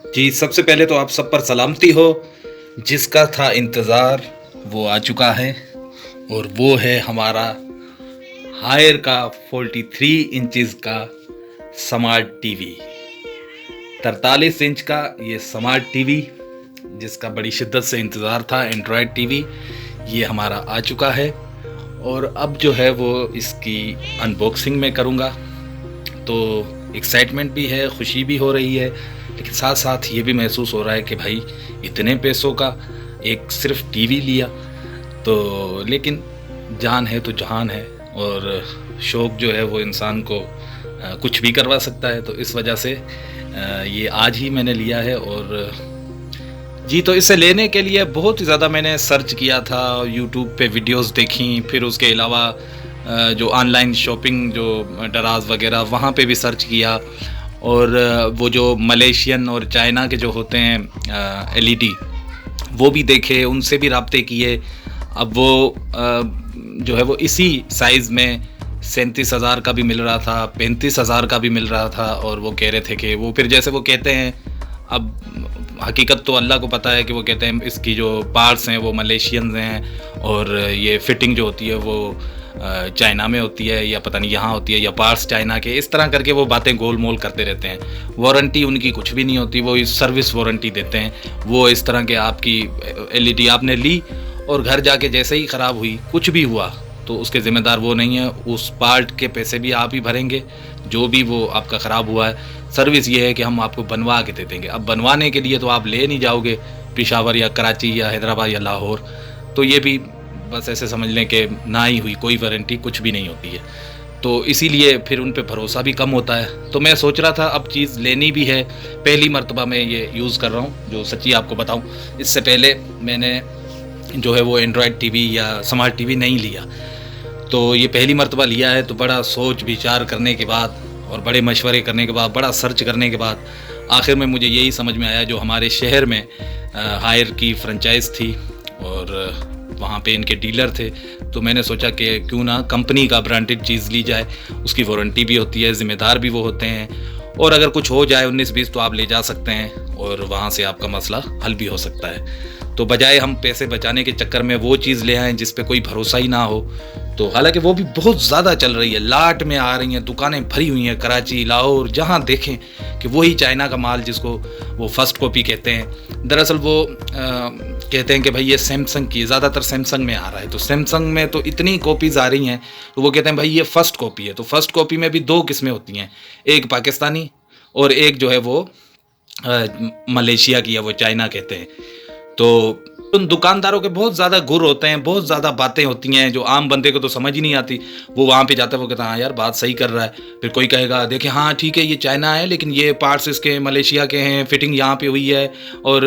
जी, सबसे पहले तो आप सब पर सलामती हो। जिसका था इंतज़ार वो आ चुका है और वो है हमारा हायर का 43 इंचेस का स्मार्ट टीवी। 43 इंच का ये स्मार्ट टीवी जिसका बड़ी शिद्दत से इंतज़ार था, एंड्रॉयड टीवी, ये हमारा आ चुका है और अब जो है वो इसकी अनबॉक्सिंग मैं करूँगा। तो एक्साइटमेंट भी है, खुशी भी हो रही है, लेकिन साथ साथ ये भी महसूस हो रहा है कि भाई इतने पैसों का एक सिर्फ टीवी लिया। तो लेकिन जान है तो जहान है और शौक़ जो है वो इंसान को कुछ भी करवा सकता है। तो इस वजह से ये आज ही मैंने लिया है। और जी, तो इसे लेने के लिए बहुत ही ज़्यादा मैंने सर्च किया था, यूट्यूब पे वीडियोस देखी, फिर उसके अलावा जो ऑनलाइन शॉपिंग जो दराज़ वगैरह वहाँ पे भी सर्च किया और वो जो मलेशियन और चाइना के जो होते हैं एलईडी वो भी देखे, उनसे भी राब्ते किए। अब वो जो है वो इसी साइज़ में 37,000 का भी मिल रहा था, 35,000 का भी मिल रहा था और वो कह रहे थे कि वो फिर जैसे वो कहते हैं, अब हकीकत तो अल्लाह को पता है कि वो कहते हैं इसकी जो पार्ट्स हैं वो मलेशियंस हैं और ये फिटिंग जो होती है वो चाइना में होती है या पता नहीं यहाँ होती है या पार्ट्स चाइना के, इस तरह करके वो बातें गोल मोल करते रहते हैं। वारंटी उनकी कुछ भी नहीं होती, वो सर्विस वारंटी देते हैं। वो इस तरह के आपकी एलईडी आपने ली और घर जाके जैसे ही ख़राब हुई, कुछ भी हुआ तो उसके ज़िम्मेदार वो नहीं है, उस पार्ट के पैसे भी आप ही भरेंगे जो भी वो आपका ख़राब हुआ है। सर्विस ये है कि हम आपको बनवा के दे देंगे। अब बनवाने के लिए तो आप ले नहीं जाओगे पेशावर या कराची या हैदराबाद या लाहौर, तो ये भी बस ऐसे समझ लें कि ना ही हुई, कोई वारंटी कुछ भी नहीं होती है। तो इसीलिए फिर उन पे भरोसा भी कम होता है। तो मैं सोच रहा था अब चीज़ लेनी भी है, पहली मर्तबा मैं ये यूज़ कर रहा हूँ, जो सच्ची आपको बताऊँ। इससे पहले मैंने जो है वो एंड्रॉयड टीवी या स्मार्ट टीवी नहीं लिया, तो ये पहली मर्तबा लिया है। तो बड़ा सोच विचार करने के बाद और बड़े मशवरे करने के बाद, बड़ा सर्च करने के बाद आखिर में मुझे यही समझ में आया, जो हमारे शहर में हायर की फ्रेंचाइज़ थी और वहाँ पे इनके डीलर थे। तो मैंने सोचा कि क्यों ना कंपनी का ब्रांडेड चीज़ ली जाए, उसकी वारंटी भी होती है, ज़िम्मेदार भी वो होते हैं और अगर कुछ हो जाए 19-20 तो आप ले जा सकते हैं और वहाँ से आपका मसला हल भी हो सकता है। तो बजाय हम पैसे बचाने के चक्कर में वो चीज़ ले आएँ जिस पे कोई भरोसा ही ना हो। तो हालांकि वो भी बहुत ज़्यादा चल रही है, लाट में आ रही हैं, दुकानें भरी हुई हैं, कराची, लाहौर, जहाँ देखें कि वही चाइना का माल जिसको वो फर्स्ट कॉपी कहते हैं। दरअसल वो कहते हैं कि भाई ये सैमसंग की, ज़्यादातर सैमसंग में आ रहा है। तो सैमसंग में तो इतनी कॉपीज़ आ रही हैं, तो वो कहते हैं भाई ये फ़र्स्ट कॉपी है। तो फर्स्ट कॉपी में भी दो किस्में होती हैं, एक पाकिस्तानी और एक जो है वो मलेशिया की या वो चाइना कहते हैं। तो उन दुकानदारों के बहुत ज़्यादा गुर होते हैं, बहुत ज़्यादा बातें होती हैं जो आम बंदे को तो समझ ही नहीं आती। वो वहाँ पे जाता है, वो कहता है हाँ यार बात सही कर रहा है। फिर कोई कहेगा देखिए हाँ ठीक है ये चाइना है लेकिन ये पार्ट्स इसके मलेशिया के हैं, फिटिंग यहाँ पे हुई है और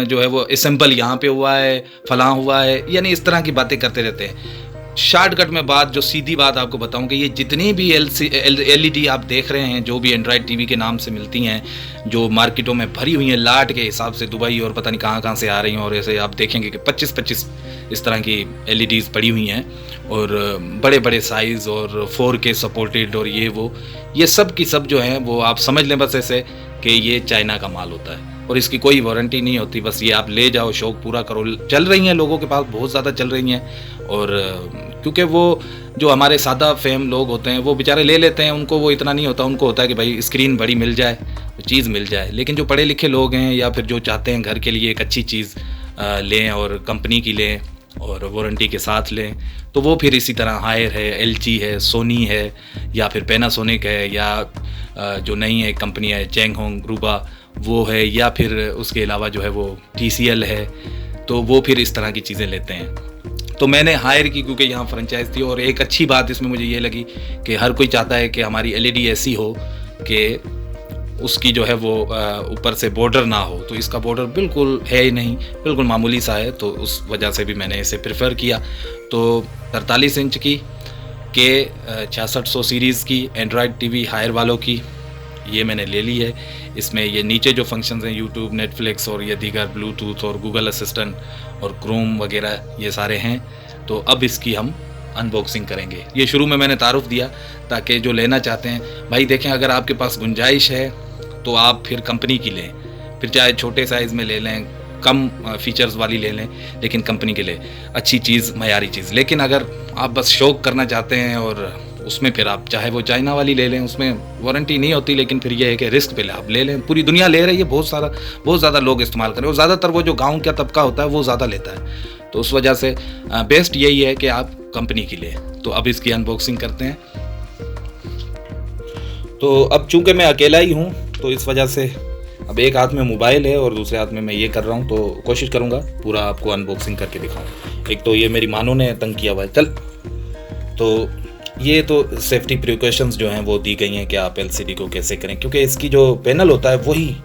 जो है वो असेंबल यहाँ पे हुआ है, फलां हुआ है, यानी इस तरह की बातें करते रहते हैं। शॉर्टकट में बात, जो सीधी बात आपको बताऊं कि ये जितनी भी एलईडी आप देख रहे हैं, जो भी एंड्रॉयड टीवी के नाम से मिलती हैं, जो मार्केटों में भरी हुई हैं लाट के हिसाब से, दुबई और पता नहीं कहाँ कहाँ से आ रही हैं, और ऐसे आप देखेंगे कि 25-25 इस तरह की एलईडीज़ पड़ी हुई हैं और बड़े बड़े साइज़ और 4K सपोर्टेड और ये सब की सब जो हैं वो आप समझ लें बस ऐसे कि ये चाइना का माल होता है और इसकी कोई वारंटी नहीं होती। बस ये आप ले जाओ, शौक़ पूरा करो। चल रही हैं लोगों के पास, बहुत ज़्यादा चल रही हैं और क्योंकि वो जो हमारे सादा फेम लोग होते हैं वो बेचारे ले लेते हैं, उनको वो इतना नहीं होता, उनको होता है कि भाई स्क्रीन बड़ी मिल जाए, चीज़ मिल जाए। लेकिन जो पढ़े लिखे लोग हैं या फिर जो चाहते हैं घर के लिए एक अच्छी चीज़ लें और कंपनी की लें और वारंटी के साथ लें, तो वो फिर इसी तरह हायर है, एलजी है, सोनी है या फिर पैनासोनिक है या जो नई एक कंपनी है चैंगहोंग रूबा वो है, या फिर उसके अलावा जो है वो TCL है, तो वो फिर इस तरह की चीज़ें लेते हैं। तो मैंने हायर की क्योंकि यहाँ फ्रेंचाइज थी और एक अच्छी बात इसमें मुझे ये लगी कि हर कोई चाहता है कि हमारी एलईडी ऐसी हो कि उसकी जो है वो ऊपर से बॉर्डर ना हो। तो इसका बॉर्डर बिल्कुल है ही नहीं, बिल्कुल मामूली सा है, तो उस वजह से भी मैंने इसे प्रेफर किया। तो 43 इंच की के 6600 सीरीज़ की एंड्रॉयड टीवी हायर वालों की ये मैंने ले ली है। इसमें ये नीचे जो फंक्शंस हैं यूट्यूब, नेटफ्लिक्स और ये दीगर ब्लूटूथ और गूगल असिस्टेंट और क्रोम वगैरह ये सारे हैं। तो अब इसकी हम अनबॉक्सिंग करेंगे। ये शुरू में मैंने तारुफ दिया ताकि जो लेना चाहते हैं भाई देखें, अगर आपके पास गुंजाइश है तो आप फिर कंपनी की लें, फिर चाहे छोटे साइज़ में ले लें, कम फीचर्स वाली ले लें, लेकिन कंपनी के लिए अच्छी चीज़, मयारी चीज़। लेकिन अगर आप बस शौक करना चाहते हैं और उसमें फिर आप चाहे वो चाइना वाली ले लें, उसमें वारंटी नहीं होती, लेकिन फिर ये है कि रिस्क पे आप ले लें। पूरी दुनिया ले रही है, बहुत ज़्यादा लोग इस्तेमाल करें, और ज़्यादातर वो जो गाँव का तबका होता है वो ज़्यादा लेता है। तो उस वजह से बेस्ट यही है कि आप कंपनी की लें। तो अब इसकी अनबॉक्सिंग करते हैं। तो अब चूंकि मैं अकेला ही हूँ, तो इस वजह से अब एक हाथ में मोबाइल है और दूसरे हाथ में मैं ये कर रहा हूँ, तो कोशिश करूँगा पूरा आपको अनबॉक्सिंग करके दिखाऊँ। एक तो ये मेरी मानो ने तंग किया हुआ है, चल। तो ये तो सेफ्टी प्रिकॉशंस जो हैं वो दी गई हैं कि आप एलसीडी को कैसे करें, क्योंकि इसकी जो पैनल होता है वही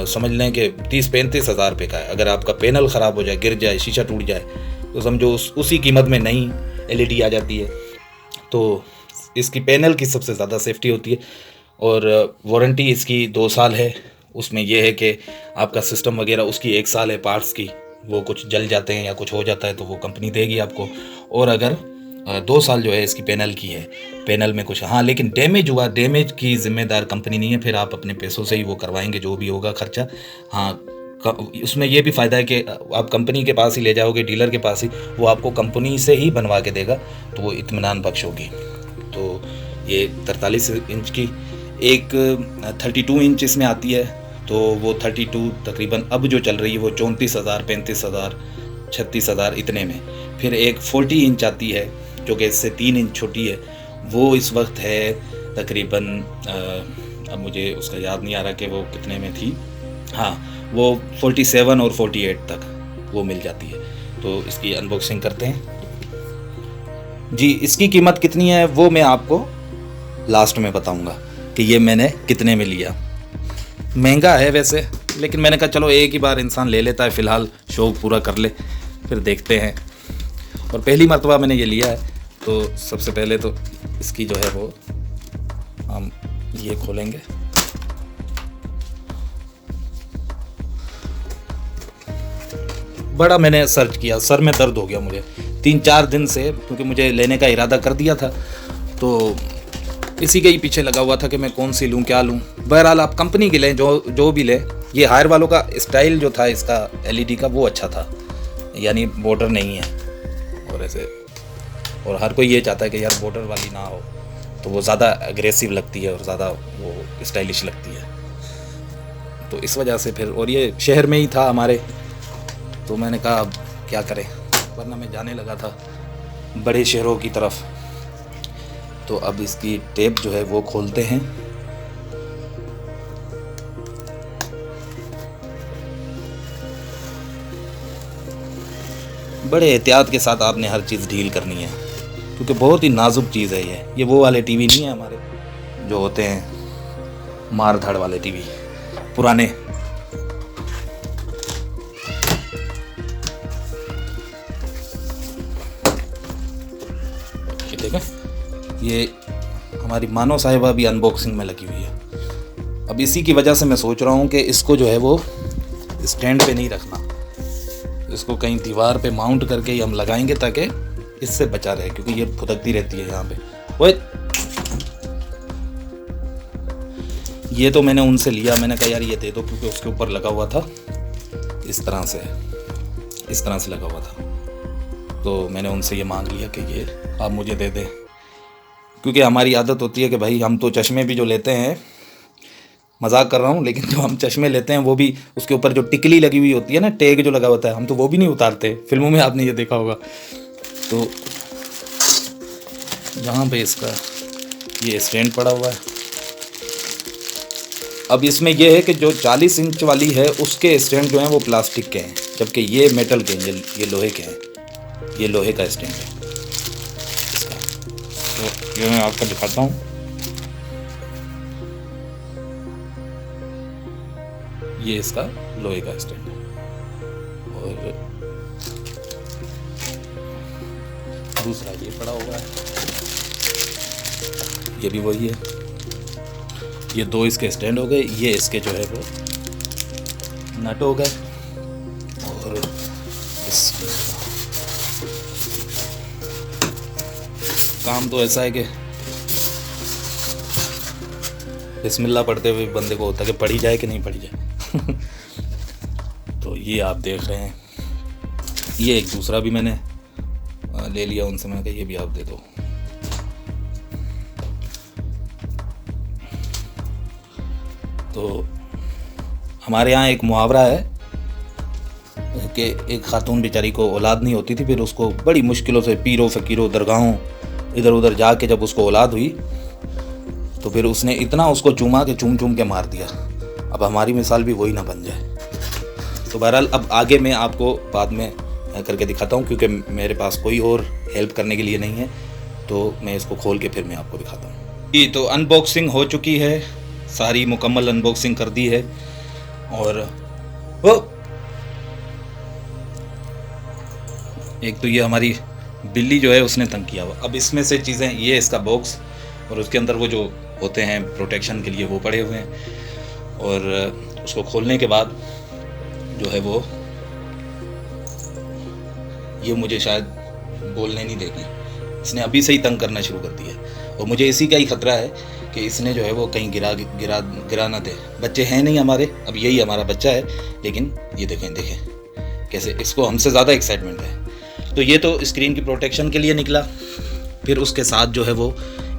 समझ लें कि 30-35 हज़ार रुपये का है। अगर आपका पैनल ख़राब हो जाए, गिर जाए, शीशा टूट जाए, तो समझो उसी कीमत में नई एलईडी आ जाती है। तो इसकी पैनल की सबसे ज़्यादा सेफ्टी होती है, और वारंटी इसकी 2 साल है। उसमें यह है कि आपका सिस्टम वगैरह उसकी 1 साल है, पार्ट्स की वो कुछ जल जाते हैं या कुछ हो जाता है तो वो कंपनी देगी आपको। और अगर 2 साल जो है इसकी पैनल की है, पैनल में कुछ हाँ लेकिन डैमेज हुआ, डैमेज की जिम्मेदार कंपनी नहीं है, फिर आप अपने पैसों से ही वो करवाएंगे जो भी होगा खर्चा। हाँ, उसमें ये भी फ़ायदा है कि आप कंपनी के पास ही ले जाओगे, डीलर के पास ही, वो आपको कंपनी से ही बनवा के देगा, तो वो इत्मीनान बख्श होगी। तो ये 43 इंच की, एक 32 इंच इसमें आती है, तो वो 32 तकरीबन अब जो चल रही है वो 34,000, 35,000, 36,000 इतने में। फिर एक 40 इंच आती है जो कि इससे 3 इंच छोटी है, वो इस वक्त है तकरीबन अब मुझे उसका याद नहीं आ रहा कि वो कितने में थी। हाँ, वो 47 और 48 तक वो मिल जाती है। तो इसकी अनबॉक्सिंग करते हैं जी। इसकी कीमत कितनी है वो मैं आपको लास्ट में बताऊंगा कि ये मैंने कितने में लिया। महंगा है वैसे, लेकिन मैंने कहा चलो एक ही बार इंसान ले लेता है, फ़िलहाल शौक़ पूरा कर ले, फिर देखते हैं। और पहली मर्तबा मैंने ये लिया है, तो सबसे पहले तो इसकी जो है वो हम ये खोलेंगे। बड़ा मैंने सर्च किया, सर में दर्द हो गया मुझे 3-4 दिन से, क्योंकि मुझे लेने का इरादा कर दिया था, तो इसी के ही पीछे लगा हुआ था कि मैं कौन सी लूँ, क्या लूँ। बहरहाल आप कंपनी की लें, जो भी लें। ये हायर वालों का स्टाइल जो था इसका एलईडी का वो अच्छा था, यानी बॉर्डर नहीं है और ऐसे, और हर कोई ये चाहता है कि यार बॉर्डर वाली ना हो, तो वो ज़्यादा एग्रेसिव लगती है और ज़्यादा वो स्टाइलिश लगती है। तो इस वजह से फिर, और ये शहर में ही था हमारे, तो मैंने कहा अब क्या करें, वरना मैं जाने लगा था बड़े शहरों की तरफ। तो अब इसकी टेप जो है वो खोलते हैं। बड़े एहतियात के साथ आपने हर चीज़ डील करनी है, क्योंकि बहुत ही नाजुक चीज़ है ये वो वाले टीवी नहीं है हमारे जो होते हैं मार धाड़ वाले टीवी पुराने। ये देखें, ये हमारी मानो साहिबा भी अनबॉक्सिंग में लगी हुई है। अब इसी की वजह से मैं सोच रहा हूँ कि इसको जो है वो स्टैंड पे नहीं रखना, इसको कहीं दीवार पे माउंट करके ही हम लगाएंगे ताकि इससे बचा रहे, क्योंकि ये फुदकती रहती है यहाँ पे। ओए, ये तो मैंने उनसे लिया, मैंने कहा यार ये दे दो, क्योंकि उसके ऊपर लगा हुआ था इस तरह से लगा हुआ था। तो मैंने उनसे ये मांग लिया कि ये आप मुझे दे दें, क्योंकि हमारी आदत होती है कि भाई हम तो चश्मे भी जो लेते हैं, मजाक कर रहा हूँ, लेकिन जो हम चश्मे लेते हैं वो भी उसके ऊपर जो टिकली लगी हुई होती है ना, टैग जो लगा होता है, हम तो वो भी नहीं उतारते। फिल्मों में आपने ये देखा होगा। तो यहाँ पे इसका ये स्टैंड पड़ा हुआ है। अब इसमें यह है कि जो 40 इंच वाली है उसके स्टैंड जो हैं वो प्लास्टिक के हैं, जबकि ये मेटल के हैं, ये लोहे के हैं। ये लोहे का स्टैंड है इसका। तो ये मैं आपको दिखाता हूँ। ये इसका लोहे का स्टैंड है, और दूसरा ये पड़ा हुआ है, ये भी वही है। ये 2 इसके स्टैंड हो गए, ये इसके जो है वो नट हो गए। और इस काम तो ऐसा है कि बिस्मिल्लाह पढ़ते हुए बंदे को होता है कि पढ़ी जाए कि नहीं पढ़ी जाए। तो ये आप देख रहे हैं, ये एक दूसरा भी मैंने ले लिया उनसे, मैंने कहा ये भी आप दे दो। तो हमारे यहाँ एक मुहावरा है कि एक खातून बेचारी को औलाद नहीं होती थी, फिर उसको बड़ी मुश्किलों से पीरों फ़कीरों दरगाहों इधर उधर जाके जब उसको औलाद हुई तो फिर उसने इतना उसको चूमा कि चूम चूम के मार दिया। अब हमारी मिसाल भी वही ना बन जाए। तो बहरहाल अब आगे मैं आपको बाद में करके दिखाता हूँ, क्योंकि मेरे पास कोई और हेल्प करने के लिए नहीं है, तो मैं इसको खोल के फिर मैं आपको दिखाता हूँ। ये तो अनबॉक्सिंग हो चुकी है, सारी मुकम्मल अनबॉक्सिंग कर दी है। और एक तो ये हमारी बिल्ली जो है उसने तंग किया हुआ। अब इसमें से चीज़ें, ये इसका बॉक्स और उसके अंदर वो जो होते हैं प्रोटेक्शन के लिए वो पड़े हुए हैं, और उसको खोलने के बाद जो है वो ये मुझे शायद बोलने नहीं देगी, इसने अभी से ही तंग करना शुरू कर दिया। और मुझे इसी का ही खतरा है कि इसने जो है वो कहीं गिरा ना दे। बच्चे हैं नहीं हमारे, अब यही हमारा बच्चा है, लेकिन ये देखें कैसे इसको हमसे ज़्यादा एक्साइटमेंट है। तो ये तो स्क्रीन की प्रोटेक्शन के लिए निकला। फिर उसके साथ जो है वो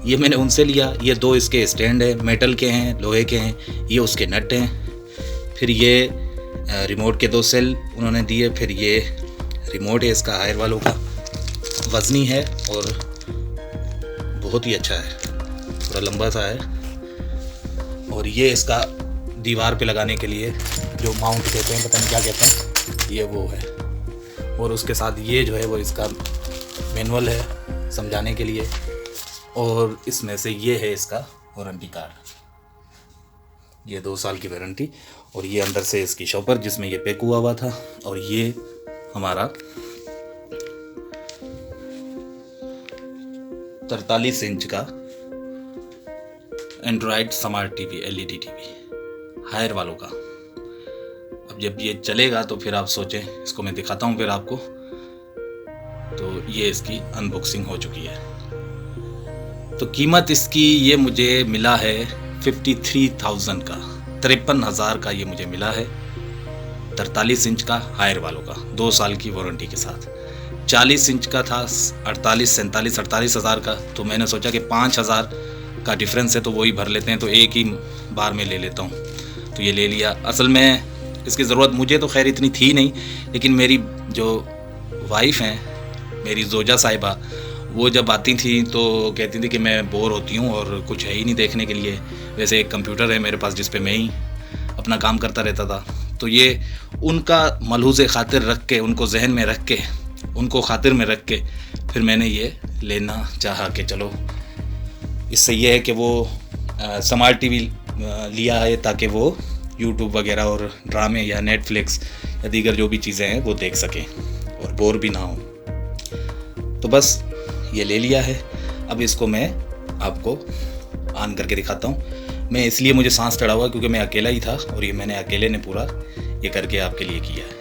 ये मैंने उनसे लिया, ये दो इसके स्टैंड है, मेटल के हैं, लोहे के हैं, ये उसके नट हैं। फिर ये रिमोट के 2 सेल उन्होंने दिए। फिर ये रिमोट है इसका हायर वालों का, वज़नी है और बहुत ही अच्छा है, थोड़ा लंबा सा है। और ये इसका दीवार पे लगाने के लिए जो माउंट कहते हैं, पता नहीं क्या कहते हैं, ये वो है। और उसके साथ ये जो है वो इसका मैनुअल है समझाने के लिए, और इसमें से ये है इसका वारंटी कार्ड, ये 2 साल की वारंटी। और ये अंदर से इसकी शॉपर जिसमें ये पैक हुआ था। और ये हमारा 43 इंच का Android smart TV, LED TV Haier वालों का। अब जब ये चलेगा तो फिर आप सोचें, इसको मैं दिखाता हूँ फिर आपको। तो ये इसकी अनबॉक्सिंग हो चुकी है। तो कीमत इसकी ये मुझे मिला है 53,000 का, 53,000 का ये मुझे मिला है। 43 इंच का हायर वालों का, 2 साल की वारंटी के साथ। 40 इंच का था 48,000 का। तो मैंने सोचा कि 5,000 का डिफरेंस है तो वही भर लेते हैं, तो एक ही बार में ले लेता हूँ। तो ये ले लिया। असल में इसकी ज़रूरत मुझे तो खैर इतनी थी नहीं, लेकिन मेरी जो वाइफ हैं, मेरी जोजा साहिबा, वो जब आती थी तो कहती थी कि मैं बोर होती हूँ और कुछ है ही नहीं देखने के लिए। वैसे एक कंप्यूटर है मेरे पास जिस पे मैं ही अपना काम करता रहता था। तो ये उनका मलहूज़ खातिर रख के, उनको जहन में रख के, उनको खातिर में रख के फिर मैंने ये लेना चाहा कि चलो इससे ये है कि वो स्मार्ट टीवी लिया है ताकि वो यूट्यूब वगैरह और ड्रामे या नेटफ्लिक्स या दीगर जो भी चीज़ें हैं वो देख सकें और बोर भी ना हो। तो बस ये ले लिया है। अब इसको मैं आपको ऑन करके दिखाता हूँ। मैं इसलिए मुझे सांस चढ़ा हुआ क्योंकि मैं अकेला ही था और ये मैंने अकेले ने पूरा ये करके आपके लिए किया है।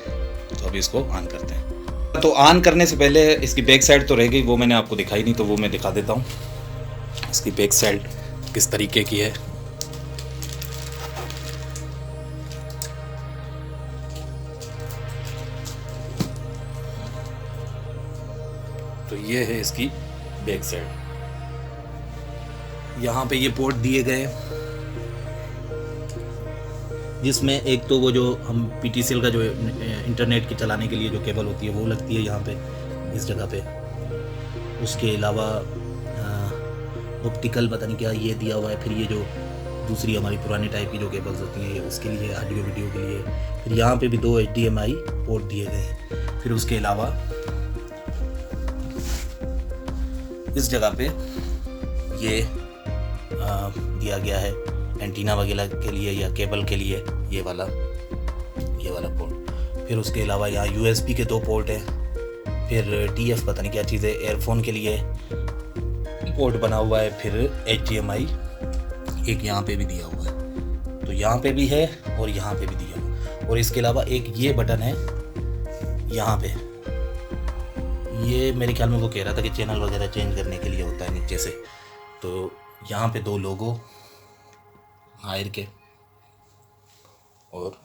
तो अब इसको ऑन करते हैं। तो ऑन करने से पहले इसकी बैक साइड तो रह गई, वो मैंने आपको दिखाई नहीं, तो वो मैं दिखा देता हूँ। इसकी बैक साइड किस तरीके की है। तो ये है इसकी बैक साइड। यहाँ पे ये पोर्ट दिए गए जिसमें एक तो वो जो हम PTCL का जो इंटरनेट के चलाने के लिए जो केबल होती है वो लगती है यहाँ पे इस जगह पे। उसके अलावा ऑप्टिकल पता नहीं क्या ये दिया हुआ है। फिर ये जो दूसरी हमारी पुरानी टाइप की जो केबल्स होती हैं उसके लिए, ऑडियो वीडियो के लिए। फिर यहाँ पे भी 2 HDMI पोर्ट दिए गए हैं। फिर उसके अलावा इस जगह पे ये दिया गया है एंटीना वगैरह के लिए या केबल के लिए ये वाला पोर्ट। फिर उसके अलावा यहाँ USB के 2 पोर्ट हैं। फिर TF पता नहीं क्या चीज़ है, एयरफोन के लिए पोर्ट बना हुआ है। फिर HDMI एक यहाँ पे भी दिया हुआ है, तो यहाँ पे भी है और यहाँ पे भी दिया हुआ है। और इसके अलावा एक ये बटन है यहाँ पे, ये मेरे ख्याल में वो कह रहा था कि चैनल वगैरह चेंज करने के लिए होता है नीचे से। तो यहाँ पे 2 लोगो हायर के और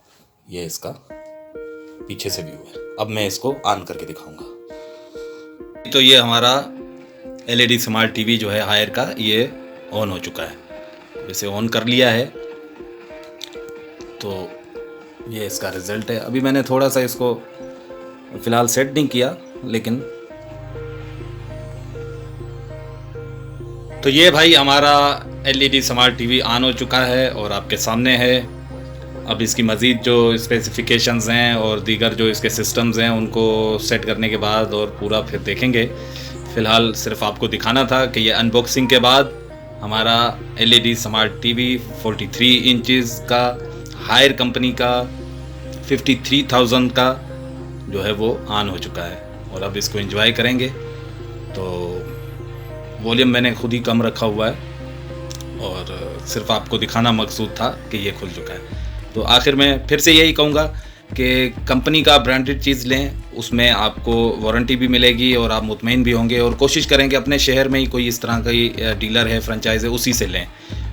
ये इसका पीछे से व्यू है। अब मैं इसको ऑन करके दिखाऊंगा। तो ये हमारा LED स्मार्ट टीवी जो है हायर का, ये ऑन हो चुका है। इसे ऑन कर लिया है तो ये इसका रिज़ल्ट है। अभी मैंने थोड़ा सा इसको फ़िलहाल सेट नहीं किया, लेकिन तो ये भाई हमारा LED स्मार्ट टीवी ऑन हो चुका है और आपके सामने है। अब इसकी मज़ीद जो स्पेसिफिकेशंस हैं और दीगर जो इसके सिस्टम्स हैं उनको सेट करने के बाद और पूरा फिर देखेंगे। फ़िलहाल सिर्फ आपको दिखाना था कि ये अनबॉक्सिंग के बाद हमारा LED स्मार्ट टीवी 43 इंचज़ का हायर कंपनी का 53,000 का जो है वो ऑन हो चुका है और अब इसको एंजॉय करेंगे। तो वॉल्यूम मैंने खुद ही कम रखा हुआ है और सिर्फ आपको दिखाना मकसूद था कि ये खुल चुका है। तो आखिर में फिर से यही कहूँगा कि कंपनी का ब्रांडेड चीज़ लें, उसमें आपको वारंटी भी मिलेगी और आप मुतमईन भी होंगे। और कोशिश करें कि अपने शहर में ही कोई इस तरह का डीलर है, फ्रेंचाइज है, उसी से लें।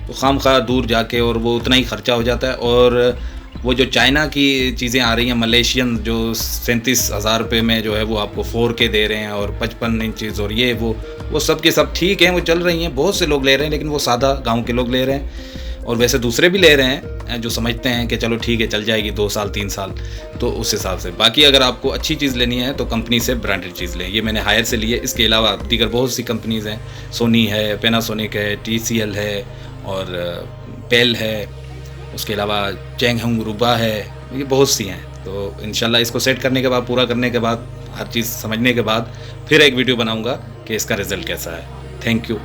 तो खामखा दूर जाके और वो उतना ही ख़र्चा हो जाता है। और वो जो चाइना की चीज़ें आ रही हैं, मलेशियन, जो 37,000 रुपये में जो है वो आपको 4K दे रहे हैं और 55 इंचज़ और ये वो सब के सब ठीक हैं, वो चल रही हैं, बहुत से लोग ले रहे हैं, लेकिन वो सादा गांव के लोग ले रहे हैं। और वैसे दूसरे भी ले रहे हैं जो समझते हैं कि चलो ठीक है चल जाएगी 2 साल 3 साल, तो उस हिसाब से। बाकी अगर आपको अच्छी चीज़ लेनी है तो कंपनी से ब्रांडेड चीज़ लें। ये मैंने हायर से ली है। इसके अलावा दीगर बहुत सी कंपनीज़ हैं, सोनी है, पैनासोनिक है, TCL है और पेल है, उसके अलावा चैंगहंग रूबा है, ये बहुत सी हैं। तो इंशाल्लाह इसको सेट करने के बाद, पूरा करने के बाद, हर चीज़ समझने के बाद फिर एक वीडियो बनाऊंगा कि इसका रिज़ल्ट कैसा है। Thank you.